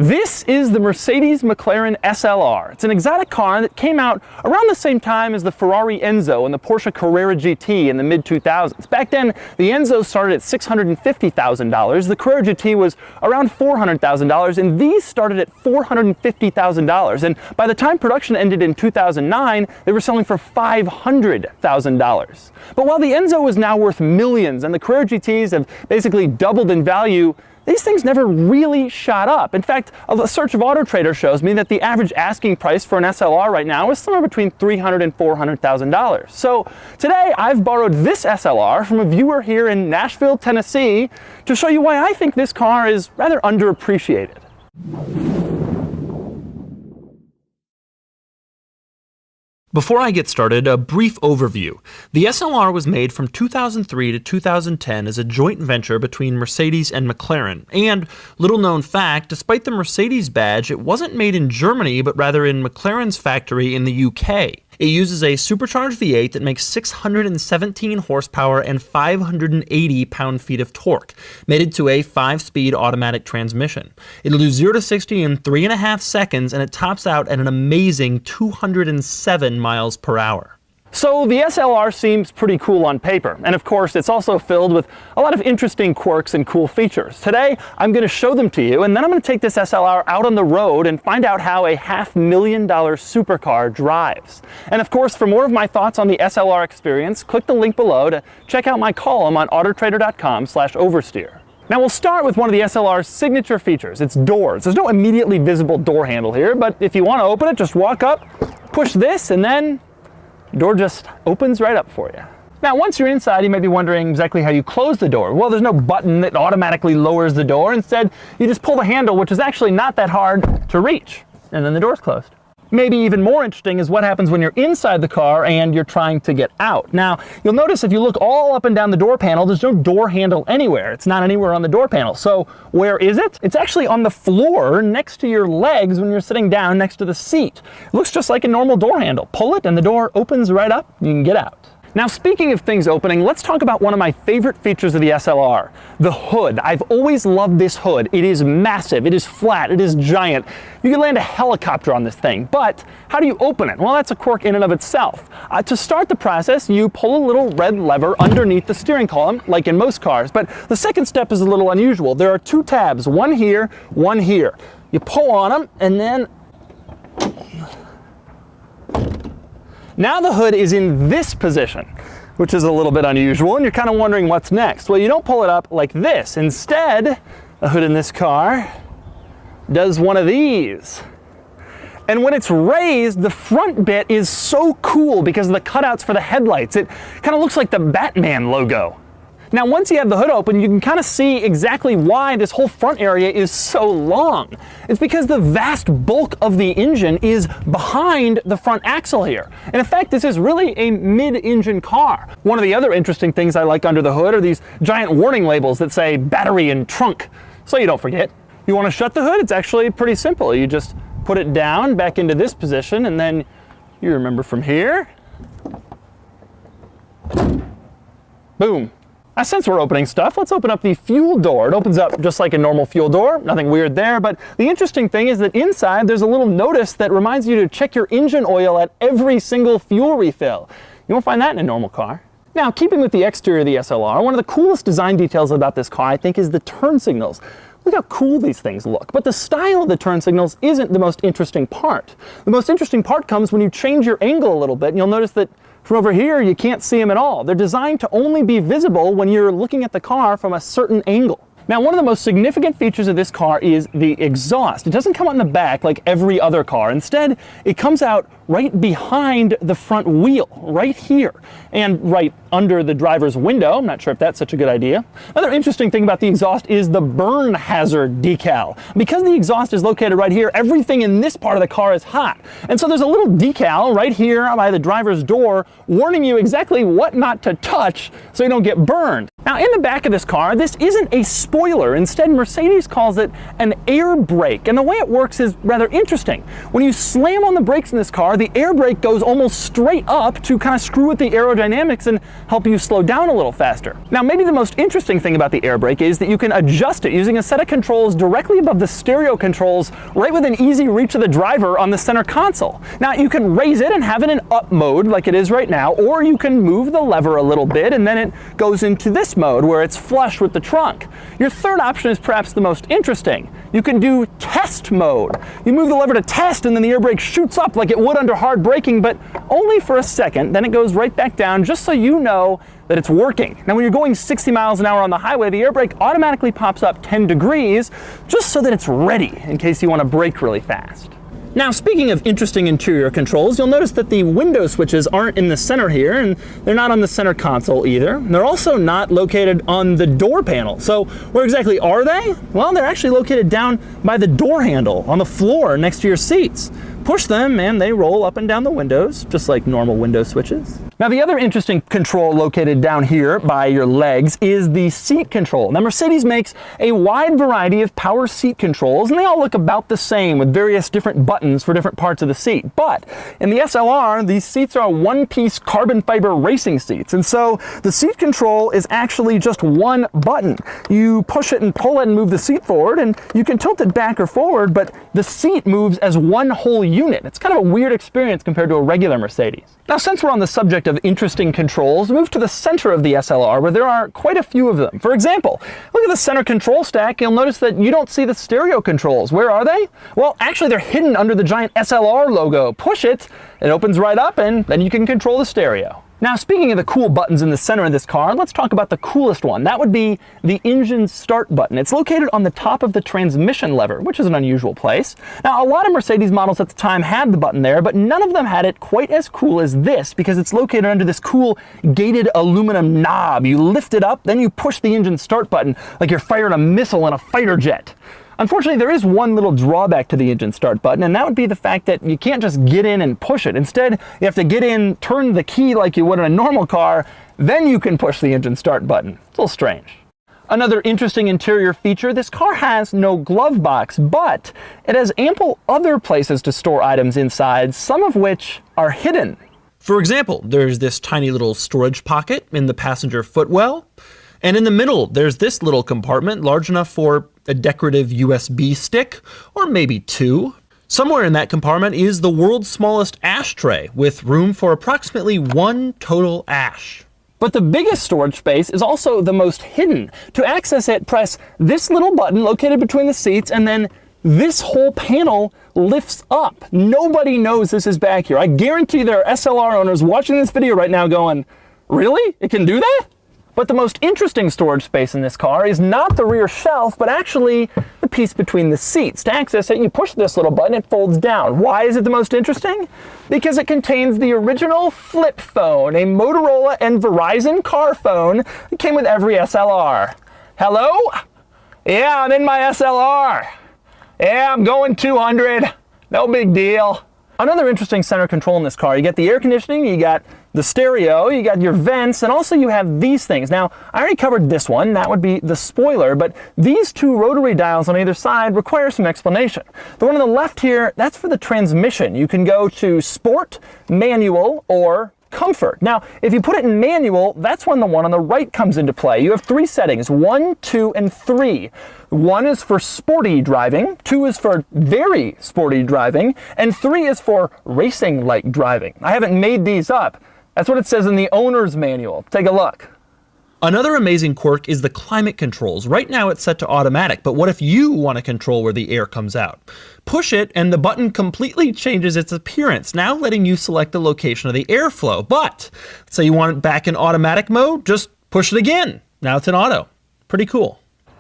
This is the Mercedes-McLaren SLR. It's an exotic car that came out around the same time as the Ferrari Enzo and the Porsche Carrera GT in the mid-2000s. Back then, the Enzo started at $650,000, the Carrera GT was around $400,000, and these started at $450,000. And by the time production ended in 2009, they were selling for $500,000. But while the Enzo is now worth millions and the Carrera GTs have basically doubled in value, these things never really shot up. In fact, a search of Auto Trader shows me that the average asking price for an SLR right now is somewhere between $300,000 and $400,000. So today I've borrowed this SLR from a viewer here in Nashville, Tennessee, to show you why I think this car is rather underappreciated. Before I get started, a brief overview. The SLR was made from 2003 to 2010 as a joint venture between Mercedes and McLaren. And, little known fact, despite the Mercedes badge, it wasn't made in Germany, but rather in McLaren's factory in the UK. It uses a supercharged V8 that makes 617 horsepower and 580 pound-feet of torque, mated to a 5-speed automatic transmission. It'll do 0 to 60 in 3.5 seconds, and it tops out at an amazing 207 miles per hour. So the SLR seems pretty cool on paper, and of course it's also filled with a lot of interesting quirks and cool features. Today I'm going to show them to you, and then I'm going to take this SLR out on the road and find out how a $500,000 supercar drives. And of course, for more of my thoughts on the SLR experience, click the link below to check out my column on autotrader.com/oversteer. Now we'll start with one of the SLR's signature features, its doors. There's no immediately visible door handle here, but if you want to open it, just walk up, push this, and then the door just opens right up for you. Now, once you're inside, you may be wondering exactly how you close the door. Well, there's no button that automatically lowers the door. Instead, you just pull the handle, which is actually not that hard to reach, and then the door's closed. Maybe even more interesting is what happens when you're inside the car and you're trying to get out. Now, you'll notice if you look all up and down the door panel, there's no door handle anywhere. It's not anywhere on the door panel. So where is it? It's actually on the floor next to your legs when you're sitting down next to the seat. It looks just like a normal door handle. Pull it and the door opens right up. You can get out. Now, speaking of things opening, let's talk about one of my favorite features of the SLR, the hood. I've always loved this hood. It is massive, it is flat, it is giant. You can land a helicopter on this thing, but how do you open it? Well, that's a quirk in and of itself. To start the process, you pull a little red lever underneath the steering column, like in most cars, but the second step is a little unusual. There are two tabs, one here, one here. You pull on them, and then now the hood is in this position, which is a little bit unusual, and you're kind of wondering what's next. Well, you don't pull it up like this. Instead, the hood in this car does one of these. And when it's raised, the front bit is so cool because of the cutouts for the headlights. It kind of looks like the Batman logo. Now, once you have the hood open, you can kind of see exactly why this whole front area is so long. It's because the vast bulk of the engine is behind the front axle here. And in fact, this is really a mid-engine car. One of the other interesting things I like under the hood are these giant warning labels that say battery and trunk, so you don't forget. You want to shut the hood? It's actually pretty simple. You just put it down back into this position, and then you remember from here. Boom. Now, since we're opening stuff, let's open up the fuel door. It opens up just like a normal fuel door, nothing weird there, but the interesting thing is that inside there's a little notice that reminds you to check your engine oil at every single fuel refill. You won't find that in a normal car. Now, keeping with the exterior of the SLR, one of the coolest design details about this car, I think, is the turn signals. Look how cool these things look. But the style of the turn signals isn't the most interesting part. The most interesting part comes when you change your angle a little bit, and you'll notice that from over here, you can't see them at all. They're designed to only be visible when you're looking at the car from a certain angle. Now, one of the most significant features of this car is the exhaust. It doesn't come out in the back like every other car. Instead, it comes out right behind the front wheel, right here, and right under the driver's window. I'm not sure if that's such a good idea. Another interesting thing about the exhaust is the burn hazard decal. Because the exhaust is located right here, everything in this part of the car is hot. And so there's a little decal right here by the driver's door warning you exactly what not to touch so you don't get burned. Now, in the back of this car, this isn't a spoiler. Instead, Mercedes calls it an air brake. And the way it works is rather interesting. When you slam on the brakes in this car, the air brake goes almost straight up to kind of screw with the aerodynamics and help you slow down a little faster. Now, maybe the most interesting thing about the air brake is that you can adjust it using a set of controls directly above the stereo controls, right within easy reach of the driver on the center console. Now, you can raise it and have it in up mode like it is right now, or you can move the lever a little bit and then it goes into this mode where it's flush with the trunk. Your third option is perhaps the most interesting. You can do test mode. You move the lever to test and then the air brake shoots up like it would under hard braking, but only for a second. Then it goes right back down just so you know that it's working. Now, when you're going 60 miles an hour on the highway, the air brake automatically pops up 10 degrees just so that it's ready in case you want to brake really fast. Now, speaking of interesting interior controls, you'll notice that the window switches aren't in the center here, and they're not on the center console either. They're also not located on the door panel. So where exactly are they? Well, they're actually located down by the door handle on the floor next to your seats. Push them and they roll up and down the windows, just like normal window switches. Now, the other interesting control located down here by your legs is the seat control. Now, Mercedes makes a wide variety of power seat controls, and they all look about the same with various different buttons for different parts of the seat. But in the SLR, these seats are one-piece carbon fiber racing seats, and so the seat control is actually just one button. You push it and pull it and move the seat forward, and you can tilt it back or forward, but the seat moves as one whole unit. It's kind of a weird experience compared to a regular Mercedes. Now, since we're on the subject of interesting controls, move to the center of the SLR where there are quite a few of them. For example, look at the center control stack. You'll notice that you don't see the stereo controls. Where are they? Well, actually they're hidden under the giant SLR logo. Push it, it opens right up, and then you can control the stereo. Now, speaking of the cool buttons in the center of this car, let's talk about the coolest one. That would be the engine start button. It's located on the top of the transmission lever, which is an unusual place. Now, a lot of Mercedes models at the time had the button there, but none of them had it quite as cool as this because it's located under this cool gated aluminum knob. You lift it up, then you push the engine start button like you're firing a missile in a fighter jet. Unfortunately, there is one little drawback to the engine start button, and that would be the fact that you can't just get in and push it. Instead, you have to get in, turn the key like you would in a normal car, then you can push the engine start button. It's a little strange. Another interesting interior feature, this car has no glove box, but it has ample other places to store items inside, some of which are hidden. For example, there's this tiny little storage pocket in the passenger footwell. And in the middle, there's this little compartment large enough for a decorative USB stick, or maybe two. Somewhere in that compartment is the world's smallest ashtray, with room for approximately 1 total ash. But the biggest storage space is also the most hidden. To access it, press this little button located between the seats, and then this whole panel lifts up. Nobody knows this is back here. I guarantee there are SLR owners watching this video right now going, really? It can do that? But the most interesting storage space in this car is not the rear shelf, but actually the piece between the seats. To access it, you push this little button, it folds down. Why is it the most interesting? Because it contains the original flip phone, a Motorola and Verizon car phone that came with every SLR. Hello? Yeah, I'm in my SLR. Yeah, I'm going 200. No big deal. Another interesting center control in this car, you get the air conditioning, you got the stereo, you got your vents, and also you have these things. Now, I already covered this one, that would be the spoiler, but these two rotary dials on either side require some explanation. The one on the left here, that's for the transmission. You can go to sport, manual, or comfort. Now, if you put it in manual, that's when the one on the right comes into play. You have 3 settings, 1, 2, and 3. 1 is for sporty driving, 2 is for very sporty driving, and 3 is for racing-like driving. I haven't made these up. That's what it says in the owner's manual. Take a look. Another amazing quirk is the climate controls. Right now it's set to automatic, but what if you want to control where the air comes out? Push it and the button completely changes its appearance, now letting you select the location of the airflow. But say you want it back in automatic mode, just push it again. Now it's in auto. Pretty cool.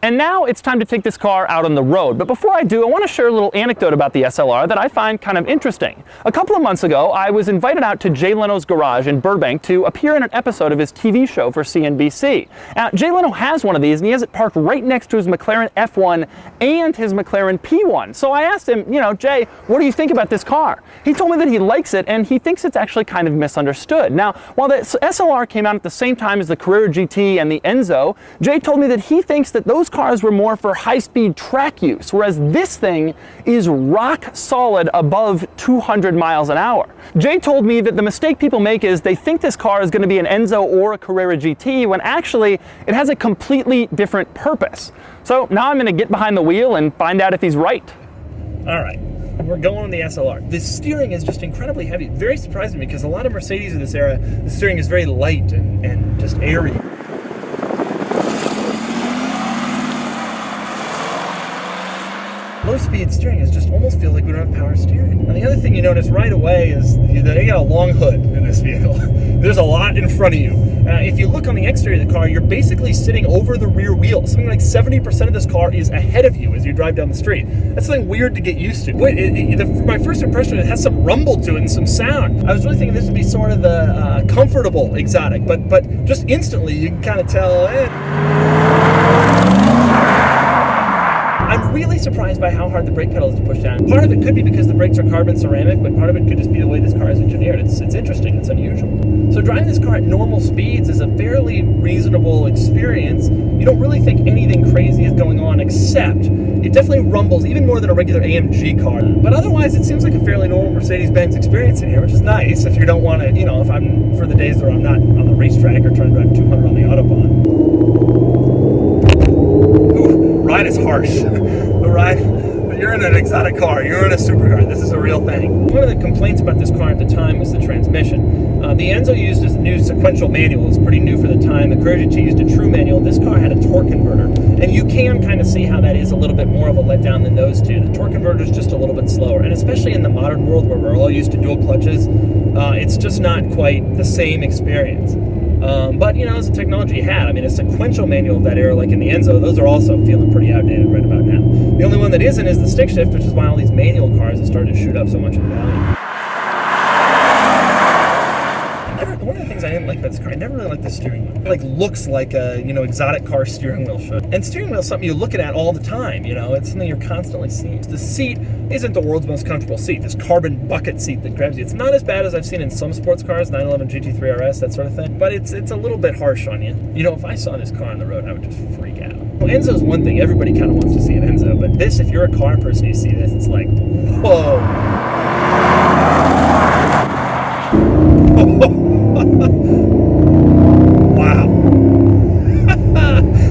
And now it's time to take this car out on the road. But before I do, I want to share a little anecdote about the SLR that I find kind of interesting. A couple of months ago, I was invited out to Jay Leno's garage in Burbank to appear in an episode of his TV show for CNBC. Now, Jay Leno has one of these, and he has it parked right next to his McLaren F1 and his McLaren P1. So I asked him, Jay, what do you think about this car? He told me that he likes it, and he thinks it's actually kind of misunderstood. Now, while the SLR came out at the same time as the Carrera GT and the Enzo, Jay told me that he thinks that those cars were more for high-speed track use, whereas this thing is rock solid above 200 miles an hour. Jay told me that the mistake people make is they think this car is going to be an Enzo or a Carrera GT, when actually it has a completely different purpose. So now I'm going to get behind the wheel and find out if he's right. All right. We're going on the SLR. The steering is just incredibly heavy. Very surprising because a lot of Mercedes of this era, the steering is very light and just airy. Low-speed steering is just almost feels like we don't have power steering. And the other thing you notice right away is they got a long hood in this vehicle. There's a lot in front of you. If you look on the exterior of the car, you're basically sitting over the rear wheel. Something like 70% of this car is ahead of you as you drive down the street. That's something weird to get used to. My first impression, it has some rumble to it and some sound. I was really thinking this would be sort of the comfortable exotic, but just instantly you can kind of tell, I'm really surprised by how hard the brake pedal is to push down. Part of it could be because the brakes are carbon ceramic, but part of it could just be the way this car is engineered. It's interesting, it's unusual. So driving this car at normal speeds is a fairly reasonable experience. You don't really think anything crazy is going on, except it definitely rumbles even more than a regular AMG car. But otherwise, it seems like a fairly normal Mercedes-Benz experience in here, which is nice if you don't want to, if I'm for the days where I'm not on the racetrack or trying to drive 200 on the Autobahn. Ride is harsh. The ride, you're in an exotic car, you're in a supercar, this is a real thing. One of the complaints about this car at the time was the transmission. The Enzo used a new sequential manual, it's pretty new for the time. The Carrera GT used a true manual. This car had a torque converter, and you can kind of see how that is a little bit more of a letdown than those two. The torque converter is just a little bit slower, and especially in the modern world where we're all used to dual clutches, it's just not quite the same experience. But, as the technology you had, a sequential manual of that era, like in the Enzo, those are also feeling pretty outdated right about now. The only one that isn't is the stick shift, which is why all these manual cars have started to shoot up so much in value. One of the things I didn't like about this car, I never really liked the steering wheel. It looks like a, exotic car steering wheel should. And steering wheel is something you're looking at all the time, it's something you're constantly seeing. The seat isn't the world's most comfortable seat, this carbon bucket seat that grabs you. It's not as bad as I've seen in some sports cars, 911 GT3 RS, that sort of thing, but it's a little bit harsh on you. If I saw this car on the road, I would just freak out. Well, Enzo's one thing, everybody kind of wants to see an Enzo, but this, if you're a car person, you see this, it's like, whoa. Wow.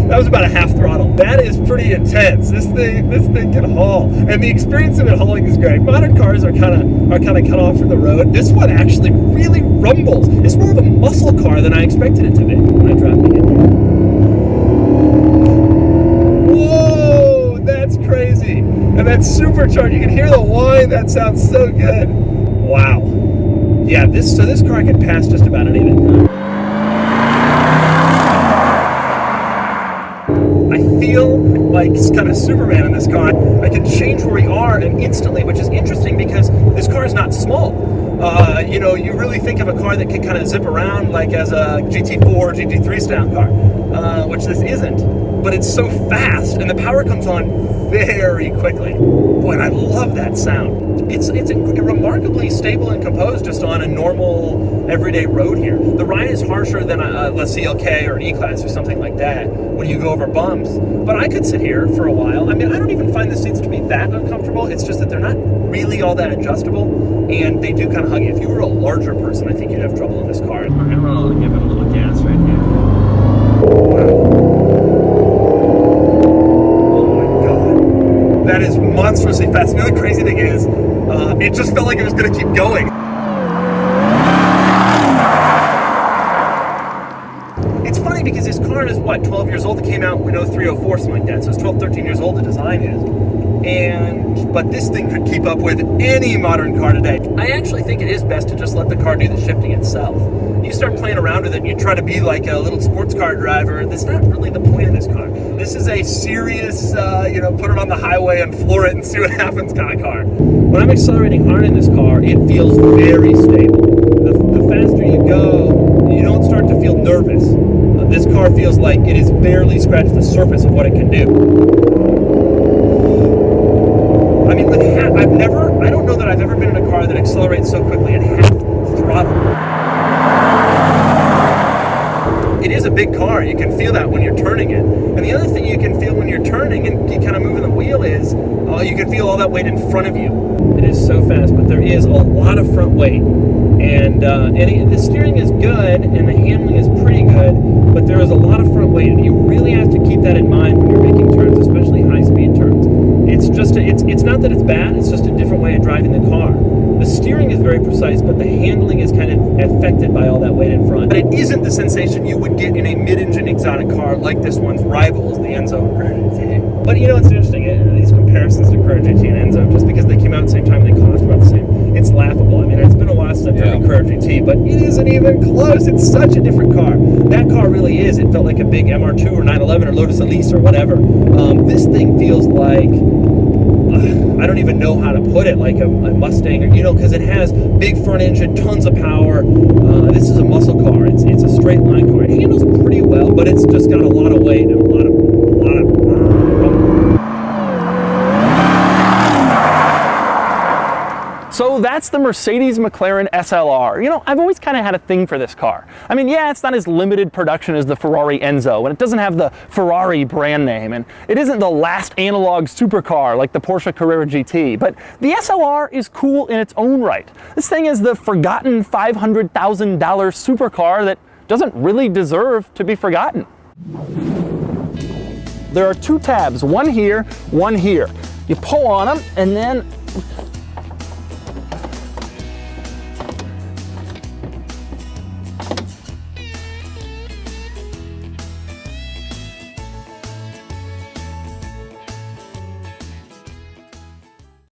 That was about a half throttle. That is pretty intense. This thing can haul. And the experience of it hauling is great. Modern cars are kind of cut off from the road. This one actually really rumbles. It's more of a muscle car than I expected it to be when I dropped it in. Whoa, that's crazy. And that's supercharged. You can hear the whine. That sounds so good. Wow. Yeah, this car could pass just about anything. I feel like kind of Superman in this car. I can change where we are and instantly, which is interesting because this car is not small. You really think of a car that can kind of zip around like as a GT4, GT3 style car, which this isn't. But it's so fast, and the power comes on very quickly. Boy, and I love that sound. It's remarkably stable and composed just on a normal, everyday road here. The ride is harsher than a CLK or an E-Class or something like that when you go over bumps. But I could sit here for a while. I don't even find the seats to be that uncomfortable. It's just that they're not really all that adjustable, and they do kind of hug you. If you were a larger person, I think you'd have trouble in this car. I'm going to give it a little gas right here. Wow. That is monstrously fast. The other crazy thing is, it just felt like it was going to keep going. It's funny because this car is, 12 years old? It came out in 03, 04, something like that. So it's 12, 13 years old, the design is. But this thing could keep up with any modern car today. I actually think it is best to just let the car do the shifting itself. You start playing around with it and you try to be like a little sports car driver. That's not really the point of this car. This is a serious, put it on the highway and floor it and see what happens kind of car. When I'm accelerating hard in this car, it feels very stable. The faster you go, you don't start to feel nervous. This car feels like it has barely scratched the surface of what it can do. I don't know that I've ever been in a car that accelerates so quickly at half throttle. It is a big car. You can feel that when you're turning it. And the other thing you can feel when you're turning and you kind of moving the wheel is you can feel all that weight in front of you. It is so fast, but there is a lot of front weight. And the steering is good and the handling is pretty good, but there is a lot of front weight, and you really have to keep that in mind when you're making turns, especially high-speed turns. It's not that it's bad, it's just a different way of driving the car. The steering is very precise, but the handling is kind of affected by all that weight in front. But it isn't the sensation you would get in a mid-engine exotic car like this one's rivals, the Enzo and Carrera GT. But you know, it's interesting, these comparisons to Carrera GT and Enzo, just because they came out at the same time, they cost about the same. It's laughable. I mean, it's been a while since I've driven Carrera GT, but it isn't even close. It's such a different car. That car really is. It felt like a big MR2 or 911 or Lotus Elise or whatever. This thing feels like, I don't even know how to put it, like a Mustang, or, you know, because it has big front engine, tons of power. This is a muscle car. It's a straight line car. It handles pretty well, but it's just got a lot of weight and a lot of. So that's the Mercedes-McLaren SLR. You know, I've always kind of had a thing for this car. I mean, yeah, it's not as limited production as the Ferrari Enzo, and it doesn't have the Ferrari brand name, and it isn't the last analog supercar like the Porsche Carrera GT, but the SLR is cool in its own right. This thing is the forgotten $500,000 supercar that doesn't really deserve to be forgotten. There are two tabs, one here, one here. You pull on them, and then